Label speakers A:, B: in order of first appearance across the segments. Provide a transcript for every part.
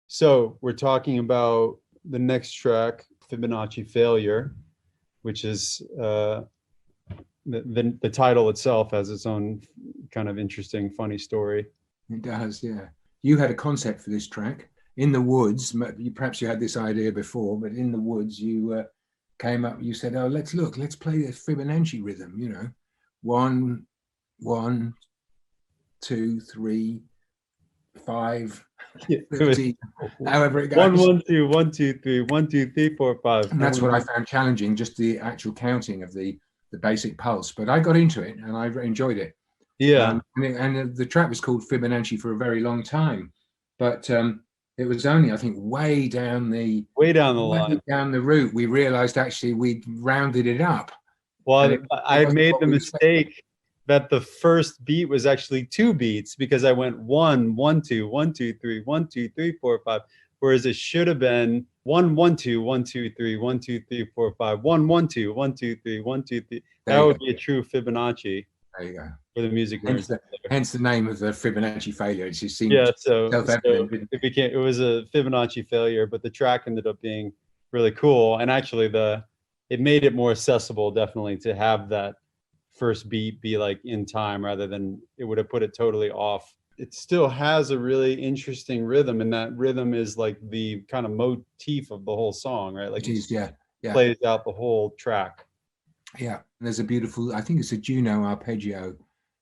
A: So we're talking about the next track, Fibonacci Failure, which is the title itself has its own kind of interesting, funny story.
B: It does, yeah. You had a concept for this track in the woods. Perhaps you had this idea before, but in the woods you came up. You said, "Oh, let's play the Fibonacci rhythm. You know, 1, 1, 2, 3, 5."
A: Yeah,
B: 30, however it goes.
A: 1, 1, 2, 1, 2, 3, 1, 2, 3, 4, 5.
B: And that's what I found challenging, just the actual counting of the basic pulse. But I got into it and I enjoyed it.
A: Yeah.
B: And the track was called Fibonacci for a very long time, but it was only, I think, way down the
A: line,
B: down the route, we realized actually we'd rounded it up.
A: Well, I made the mistake that the first beat was actually 2 beats, because I went 1, 1, 2, 1, 2, 3, 1, 2, 3, 4, 5, whereas it should have been 1, 1, 2, 1, 2, 3, 1, 2, 3, 4, 5, 1, 1, 2, 1, 2, 3, 1, 2, 3. That would be a true Fibonacci.
B: There you go.
A: For the music.
B: Hence the name of the Fibonacci Failure. It just seemed
A: self-evident. It was a Fibonacci failure, but the track ended up being really cool, and actually it made it more accessible, definitely, to have that first beat be like in time, rather than it would have put it totally off. It still has a really interesting rhythm, and that rhythm is like the kind of motif of the whole song, right? Like
B: it is, yeah.
A: Plays out the whole track.
B: Yeah, there's a beautiful, I think it's a Juno arpeggio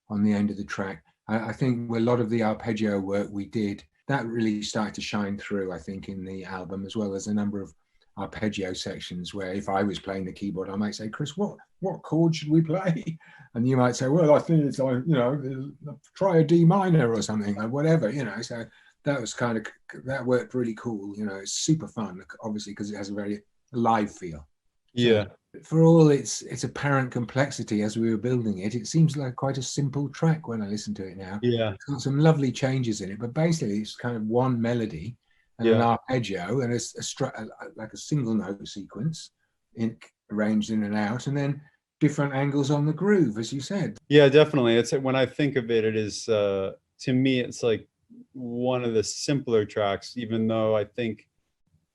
B: on the end of the track. I think a lot of the arpeggio work we did, that really started to shine through, I think, in the album, as well as a number of arpeggio sections where if I was playing the keyboard, I might say, "Chris, what chord should we play?" And you might say, "Well, I think it's like, you know, try a D minor or something," or whatever, you know. So that worked really cool. You know, it's super fun, obviously, because it has a very live feel.
A: Yeah.
B: So, for all its apparent complexity as we were building it, it seems like quite a simple track when I listen to it now.
A: Yeah.
B: It's got some lovely changes in it, but basically it's kind of one melody and an arpeggio and like a single note sequence arranged in and out, and then different angles on the groove, as you said.
A: Yeah, definitely. It's when I think of it, it is to me, it's like one of the simpler tracks, even though I think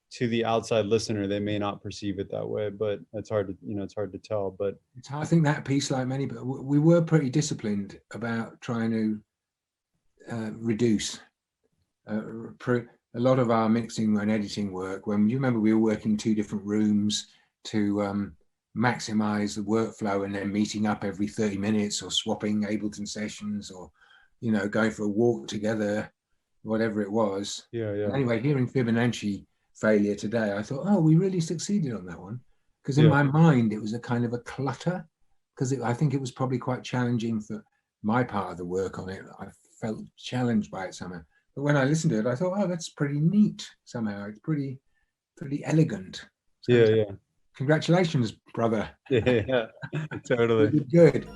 A: to the outside listener they may not perceive it that way, but it's hard to tell. But
B: I think that piece, like many, but we were pretty disciplined about trying to reduce a lot of our mixing and editing work. When you remember, we were working in 2 different rooms to maximize the workflow, and then meeting up every 30 minutes or swapping Ableton sessions, or, you know, going for a walk together, whatever it was.
A: Yeah.
B: Anyway, hearing Fibonacci Failure today, I thought, oh, we really succeeded on that one, because in my mind it was a kind of a clutter, because I think it was probably quite challenging for my part of the work on it. I felt challenged by it somehow, but when I listened to it, I thought, oh, that's pretty neat somehow. It's pretty elegant. So
A: yeah.
B: Congratulations, brother.
A: Yeah, totally.
B: Good.